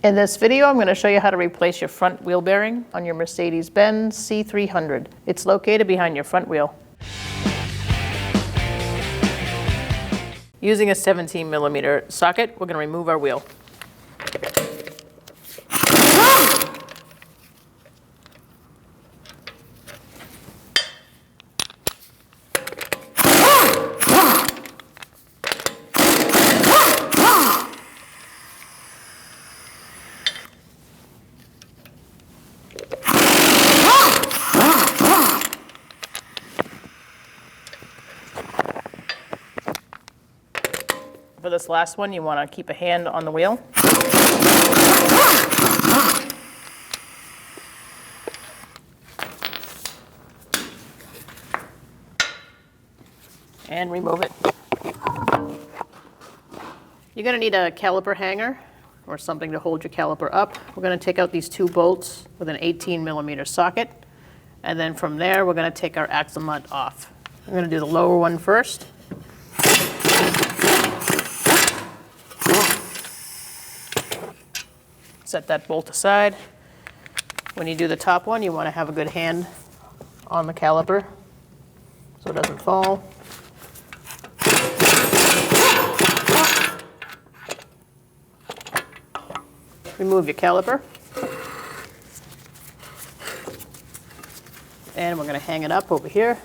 In this video, I'm going to show you how to replace your front wheel bearing on your Mercedes-Benz C300. It's located behind your front wheel. Using a 17mm socket, we're going to remove our wheel. For this last one, you want to keep a hand on the wheel. And remove it. You're going to need a caliper hanger or something to hold your caliper up. We're going to take out these two bolts with an 18mm socket. And then from there, we're going to take our axle nut off. I'm going to do the lower one first. Set that bolt aside. When you do the top one, you want to have a good hand on the caliper so it doesn't fall. Remove your caliper. And we're going to hang it up over here.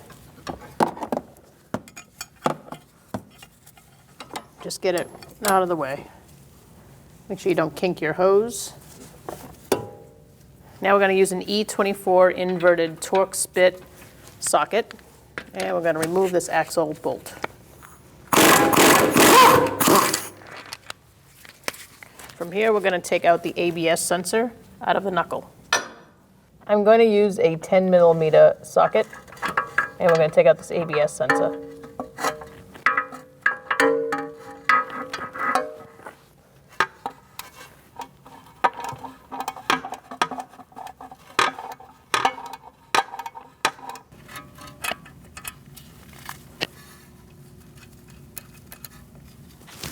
Just get it out of the way. Make sure you don't kink your hose. Now we're going to use an E24 inverted Chocks bit socket, and we're going to remove this axle bolt. From here, we're going to take out the ABS sensor out of the knuckle. I'm going to use a 10mm socket, and we're going to take out this ABS sensor.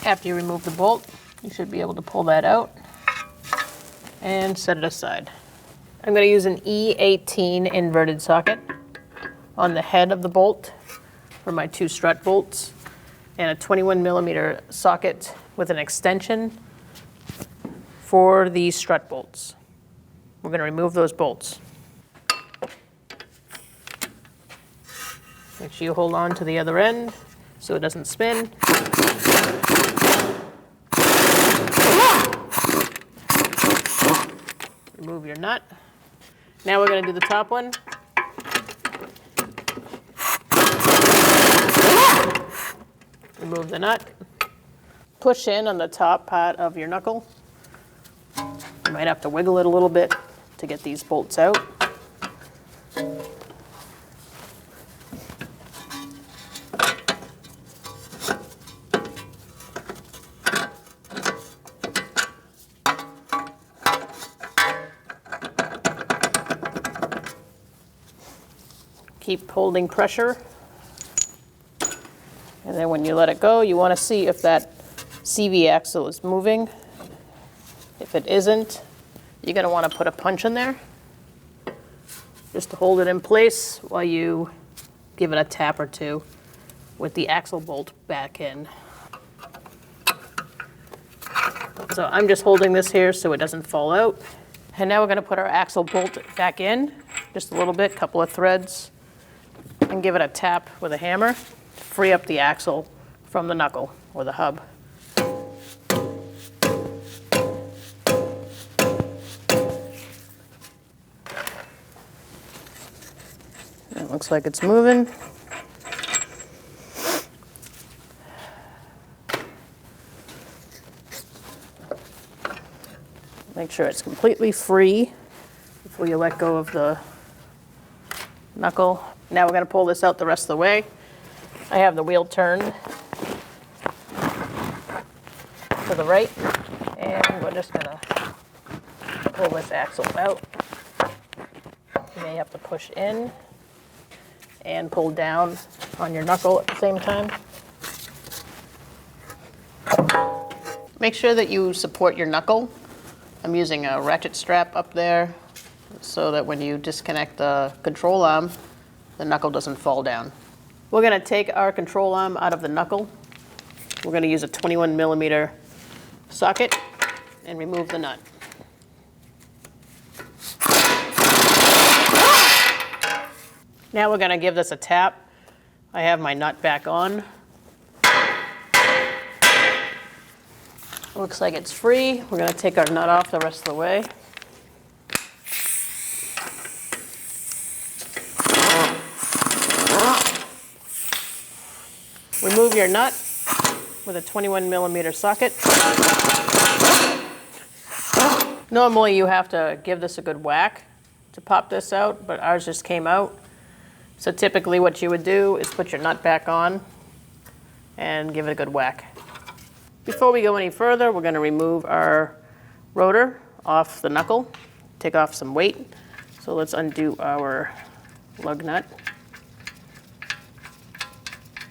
After you remove the bolt, you should be able to pull that out and set it aside. I'm going to use an E18 inverted socket on the head of the bolt for my two strut bolts, and a 21mm socket with an extension for the strut bolts. We're going to remove those bolts. Make sure you hold on to the other end so it doesn't spin. Remove your nut. Now we're going to do the top one. Remove the nut. Push in on the top part of your knuckle. You might have to wiggle it a little bit to get these bolts out. Keep holding pressure, and then when you let it go, you want to see if that CV axle is moving. If it isn't, you're going to want to put a punch in there just to hold it in place while you give it a tap or two with the axle bolt back in. So I'm just holding this here so it doesn't fall out. And now we're going to put our axle bolt back in, just a little bit, couple of threads, and give it a tap with a hammer to free up the axle from the knuckle or the hub. It looks like it's moving. Make sure it's completely free before you let go of the knuckle. Now we're going to pull this out the rest of the way. I have the wheel turned to the right, and we're just going to pull this axle out. You may have to push in and pull down on your knuckle at the same time. Make sure that you support your knuckle I'm using a ratchet strap up there so that when you disconnect the control arm, the knuckle doesn't fall down. We're going to take our control arm out of the knuckle. We're going to use a 21mm socket and remove the nut. Now we're going to give this a tap. I have my nut back on. Looks like it's free. We're going to take our nut off the rest of the way. Remove your nut with a 21mm socket. Normally you have to give this a good whack to pop this out, but ours just came out. So typically what you would do is put your nut back on and give it a good whack. Before we go any further, we're going to remove our rotor off the knuckle, take off some weight. So let's undo our lug nut.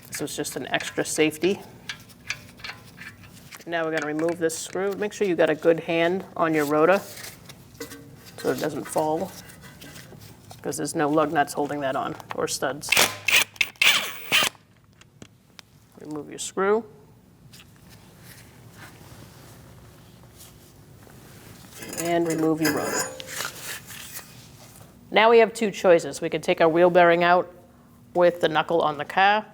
This was just an extra safety. Now we're going to remove this screw. Make sure you got a good hand on your rotor so it doesn't fall, because there's no lug nuts holding that on, or studs. Remove your screw. And remove your rotor. Now we have two choices. We can take our wheel bearing out with the knuckle on the car.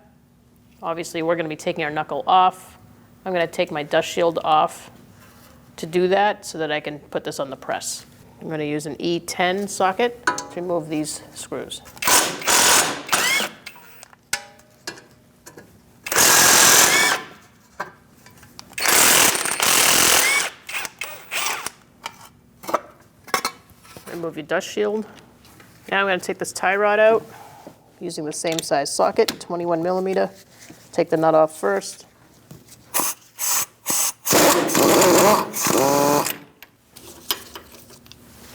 Obviously, we're going to be taking our knuckle off. I'm going to take my dust shield off to do that so that I can put this on the press. I'm going to use an E18 socket to remove these screws. Remove your dust shield. Now I'm going to take this tie rod out using the same size socket, 21mm. Take the nut off first.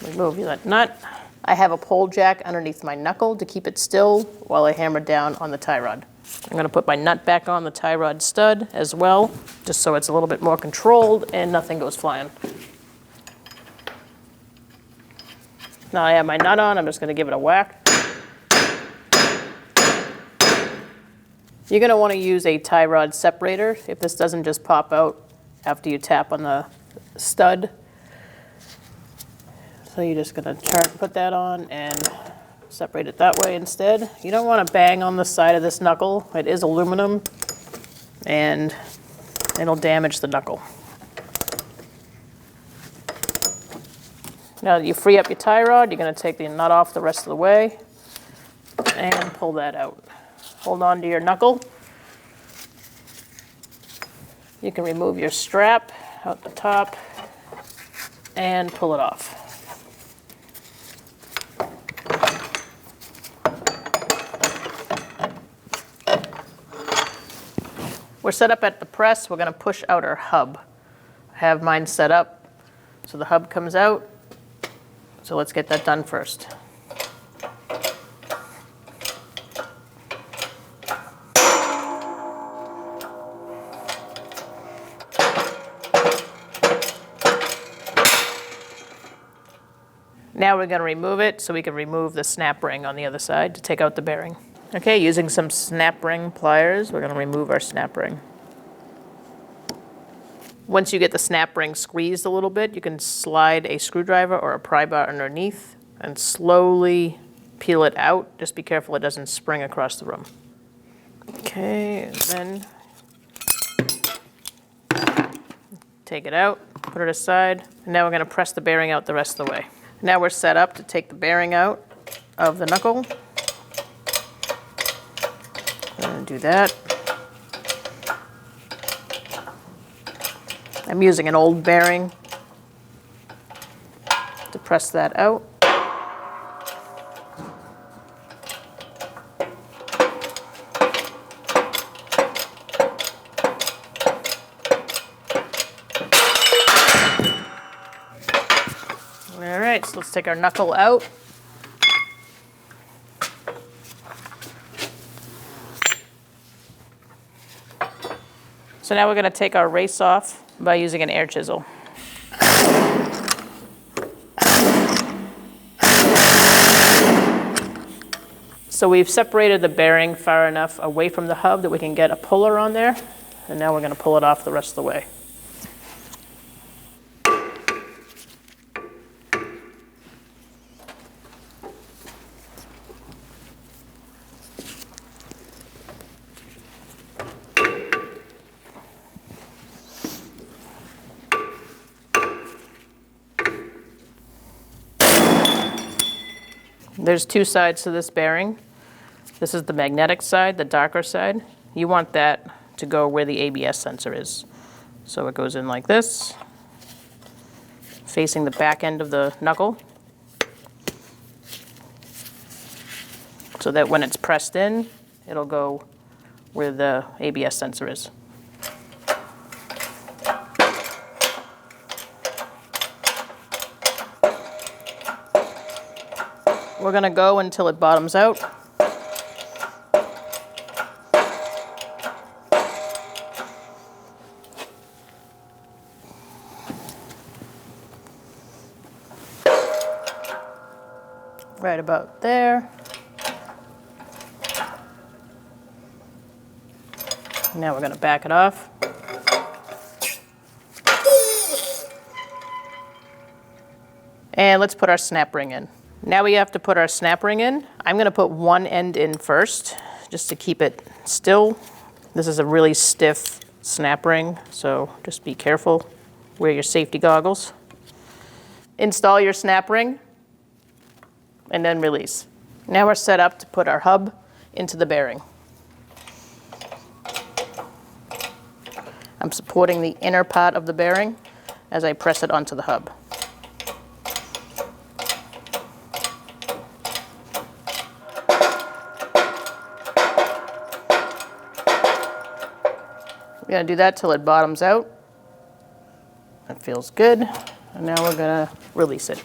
Remove that nut. I have a pole jack underneath my knuckle to keep it still while I hammer down on the tie rod. I'm going to put my nut back on the tie rod stud as well, just so it's a little bit more controlled and nothing goes flying. Now I have my nut on, I'm just going to give it a whack. You're going to want to use a tie rod separator if this doesn't just pop out after you tap on the stud. So you're just going to put that on and separate it that way instead. You don't want to bang on the side of this knuckle. It is aluminum and it'll damage the knuckle. Now that you free up your tie rod, you're going to take the nut off the rest of the way and pull that out. Hold on to your knuckle. You can remove your strap out the top and pull it off. We're set up at the press. We're going to push out our hub. I have mine set up so the hub comes out. So let's get that done first. Now we're going to remove it so we can remove the snap ring on the other side to take out the bearing. Okay, using some snap ring pliers, we're going to remove our snap ring. Once you get the snap ring squeezed a little bit, you can slide a screwdriver or a pry bar underneath and slowly peel it out. Just be careful it doesn't spring across the room. Okay, and then take it out, put it aside, and now we're going to press the bearing out the rest of the way. Now we're set up to take the bearing out of the knuckle. I'm going to do that. I'm using an old bearing to press that out. All right, so let's take our knuckle out. So now we're going to take our race off by using an air chisel. So we've separated the bearing far enough away from the hub that we can get a puller on there, and now we're going to pull it off the rest of the way. There's two sides to this bearing. This is the magnetic side, the darker side. You want that to go where the ABS sensor is. So it goes in like this, facing the back end of the knuckle, so that when it's pressed in, it'll go where the ABS sensor is. We're going to go until it bottoms out. Right about there. Now we're going to back it off. And let's put our snap ring in. Now we have to put our snap ring in. I'm going to put one end in first, just to keep it still. This is a really stiff snap ring, so just be careful. Wear your safety goggles. Install your snap ring, and then release. Now we're set up to put our hub into the bearing. I'm supporting the inner part of the bearing as I press it onto the hub. We're going to do that till it bottoms out. That feels good. And now we're going to release it.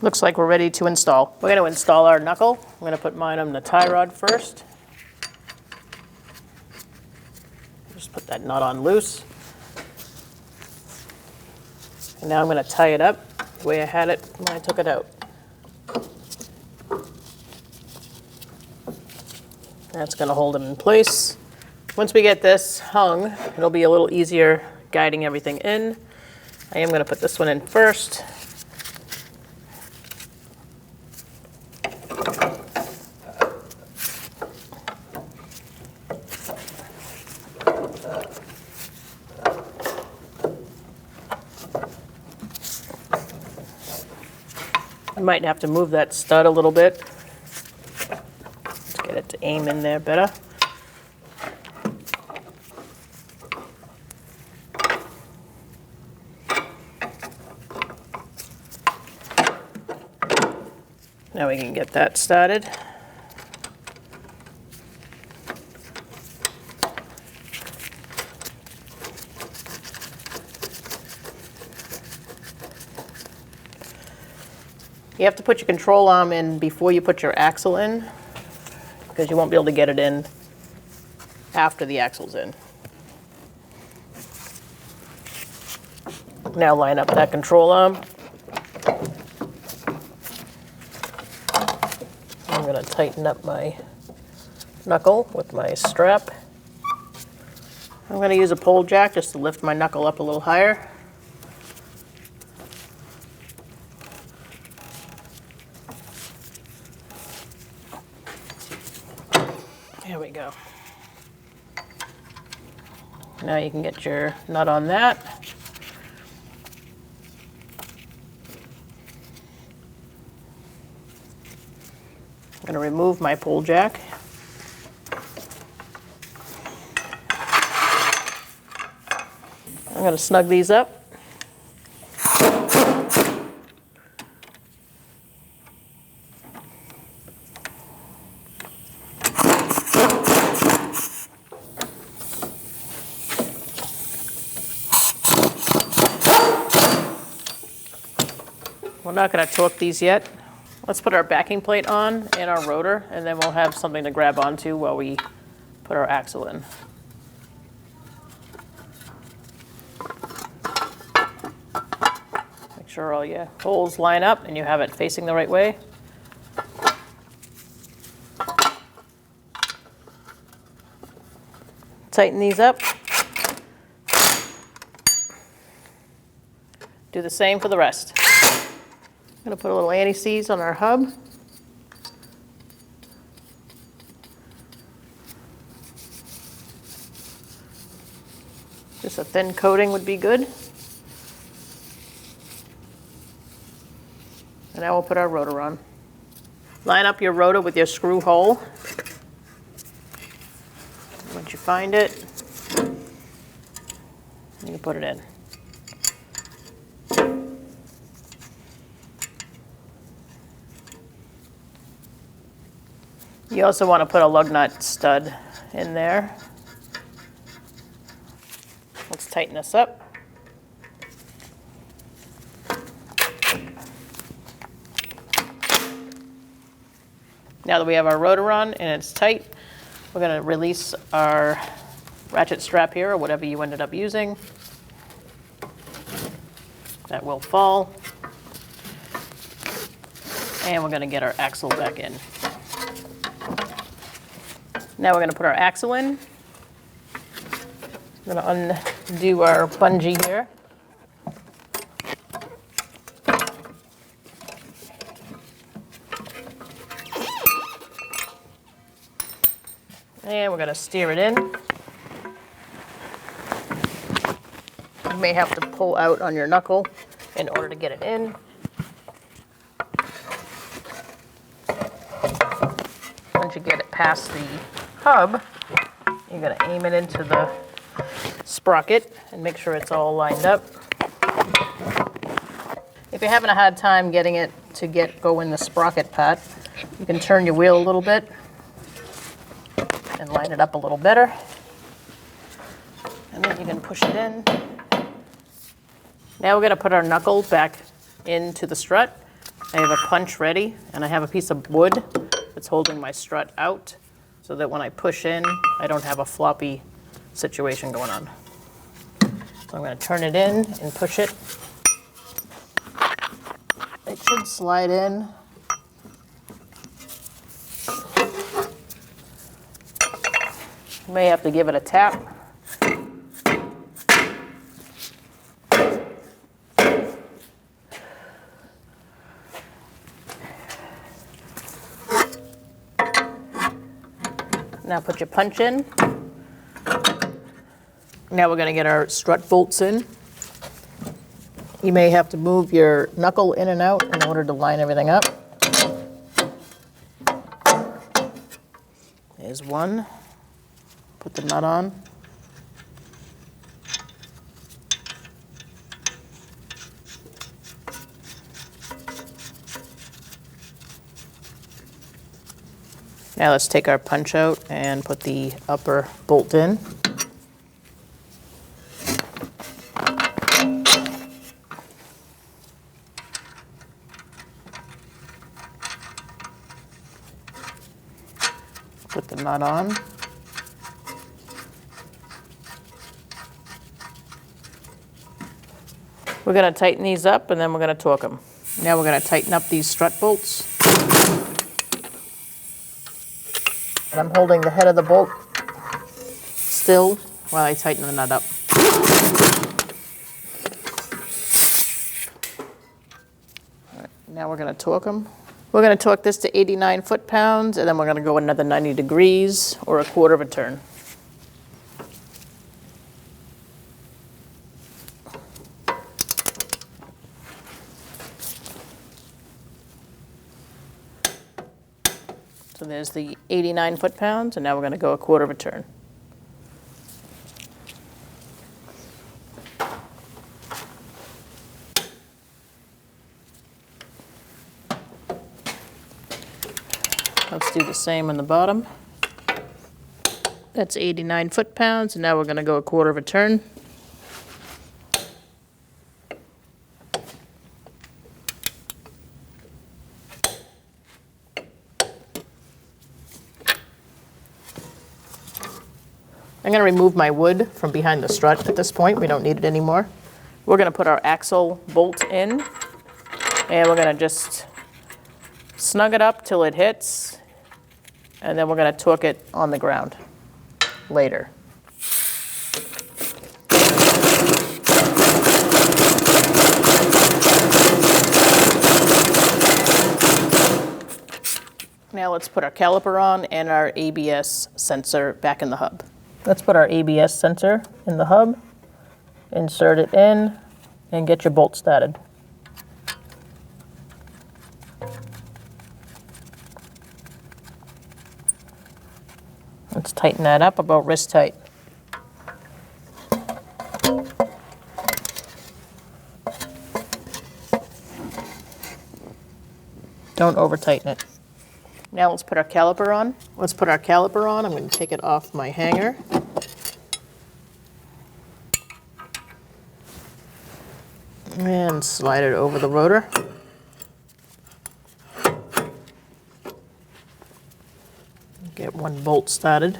Looks like we're ready to install. We're going to install our knuckle. I'm going to put mine on the tie rod first. Just put that nut on loose. And now I'm going to tie it up the way I had it when I took it out. That's going to hold them in place. Once we get this hung, it'll be a little easier guiding everything in. I am going to put this one in first. I might have to move that stud a little bit. Let's get it to aim in there better. Now we can get that started. You have to put your control arm in before you put your axle in, because you won't be able to get it in after the axle's in. Now line up that control arm. I'm going to tighten up my knuckle with my strap. I'm going to use a pole jack just to lift my knuckle up a little higher. There we go. Now you can get your nut on that. I'm going to remove my pole jack. I'm going to snug these up. We're not going to torque these yet. Let's put our backing plate on and our rotor, and then we'll have something to grab onto while we put our axle in. Make sure all your holes line up and you have it facing the right way. Tighten these up. Do the same for the rest. I'm going to put a little anti-seize on our hub. Just a thin coating would be good. And now we'll put our rotor on. Line up your rotor with your screw hole. Once you find it, you can put it in. You also want to put a lug nut stud in there. Let's tighten this up. Now that we have our rotor on and it's tight, we're going to release our ratchet strap here, or whatever you ended up using. That will fall. And we're going to get our axle back in. Now we're going to put our axle in. I'm going to undo our bungee here. And we're going to steer it in. You may have to pull out on your knuckle in order to get it in. Once you get it past the hub, you're going to aim it into the sprocket and make sure it's all lined up. If you're having a hard time getting it to go in the sprocket part, you can turn your wheel a little bit and line it up a little better. And then you can push it in. Now we're going to put our knuckle back into the strut. I have a punch ready, and I have a piece of wood that's holding my strut out so that when I push in, I don't have a floppy situation going on. So I'm going to turn it in and push it. It should slide in. You may have to give it a tap. Now put your punch in. Now we're going to get our strut bolts in. You may have to move your knuckle in and out in order to line everything up. There's one. Put the nut on. Now let's take our punch out and put the upper bolt in. Put the nut on. We're going to tighten these up and then we're going to torque them. Now we're going to tighten up these strut bolts. And I'm holding the head of the bolt still while I tighten the nut up. All right, now we're going to torque them. We're going to torque this to 89 foot-pounds, and then we're going to go another 90 degrees or a quarter of a turn. So there's the 89 foot-pounds, and now we're going to go a quarter of a turn. Let's do the same on the bottom. That's 89 foot-pounds, and now we're going to go a quarter of a turn. I'm going to remove my wood from behind the strut at this point. We don't need it anymore. We're going to put our axle bolt in, and we're going to just snug it up till it hits, and then we're going to torque it on the ground later. let's put our caliper on and our ABS sensor back in the hub. Let's put our ABS sensor in the hub, insert it in, and get your bolt started. Let's tighten that up about wrist tight. Don't over tighten it. Now let's put our caliper on. Let's put our caliper on. I'm going to take it off my hanger. And slide it over the rotor. Get one bolt started.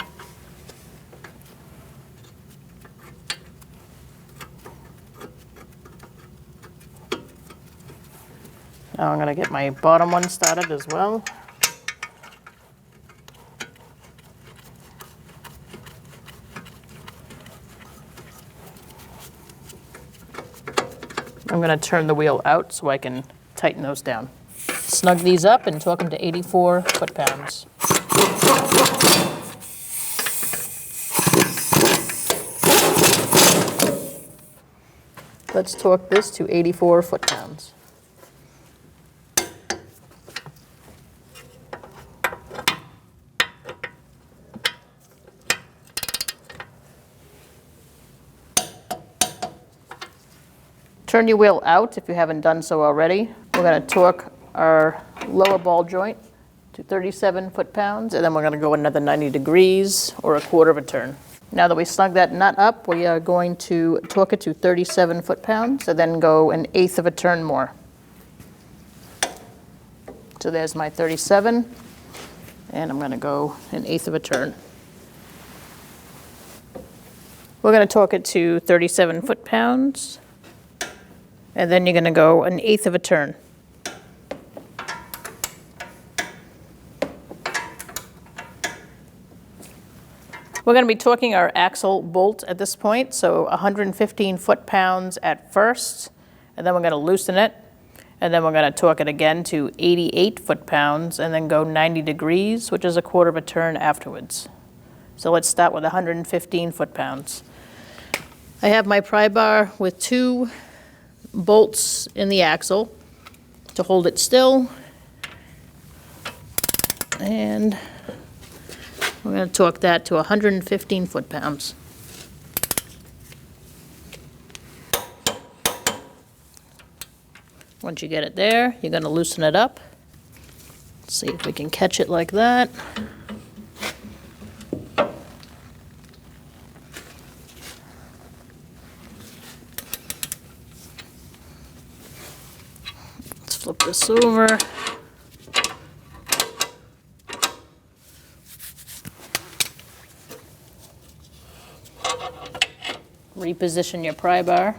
Now I'm going to get my bottom one started as well. I'm going to turn the wheel out so I can tighten those down. Snug these up and torque them to 84 foot-pounds. Let's torque this to 84 foot-pounds. Turn your wheel out if you haven't done so already. We're going to torque our lower ball joint to 37 foot-pounds, and then we're going to go another 90 degrees or a quarter of a turn. Now that we snug that nut up, we are going to torque it to 37 foot-pounds and then go an eighth of a turn more. So there's my 37, and I'm going to go an eighth of a turn. We're going to torque it to 37 foot-pounds, and then you're going to go an eighth of a turn. We're going to be torquing our axle bolt at this point, so 115 foot-pounds at first, and then we're going to loosen it, and then we're going to torque it again to 88 foot-pounds, and then go 90 degrees, which is a quarter of a turn afterwards. So let's start with 115 foot-pounds. I have my pry bar with 2 bolts in the axle to hold it still, and we're going to torque that to 115 foot-pounds. Once you get it there, you're going to loosen it up. Let's see if we can catch it like that. Let's flip this over. Reposition your pry bar.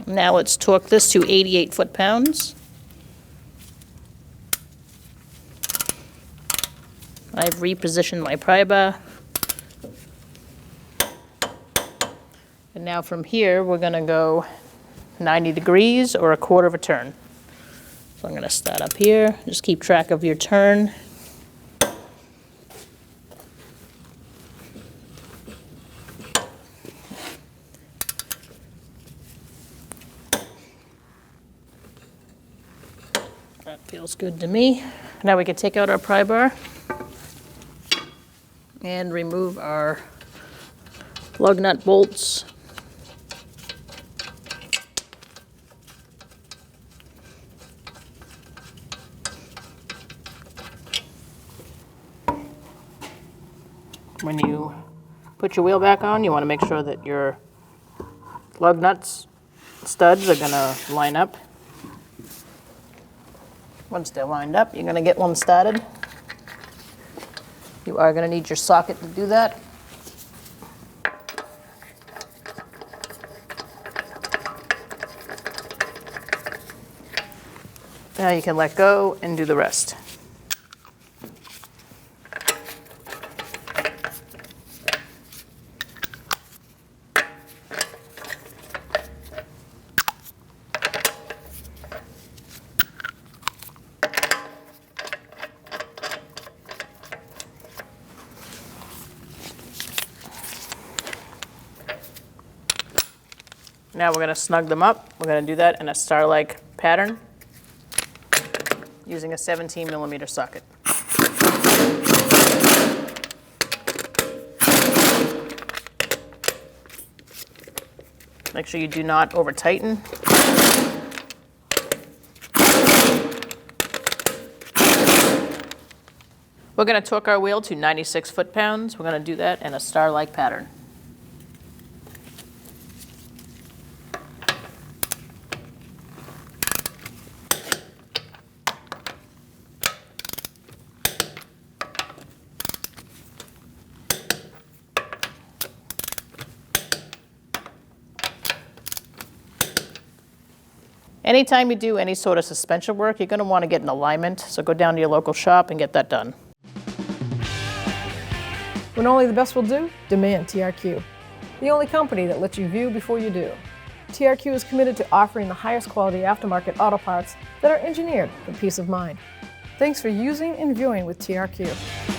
Now let's torque this to 88 foot-pounds. I've repositioned my pry bar. And now from here, we're going to go 90 degrees or a quarter of a turn. So I'm going to start up here. Just keep track of your turn. That feels good to me. Now we can take out our pry bar and remove our lug nut bolts. When you put your wheel back on, you want to make sure that your lug nuts studs are going to line up. Once they're lined up, you're going to get one started. You are going to need your socket to do that. Now you can let go and do the rest. Now we're going to snug them up. We're going to do that in a star-like pattern using a 17mm socket. Make sure you do not over-tighten. We're going to torque our wheel to 96 foot-pounds. We're going to do that in a star-like pattern. Anytime you do any sort of suspension work, you're going to want to get an alignment, so go down to your local shop and get that done. When only the best will do, demand TRQ. The only company that lets you view before you do. TRQ is committed to offering the highest quality aftermarket auto parts that are engineered for peace of mind. Thanks for using and viewing with TRQ.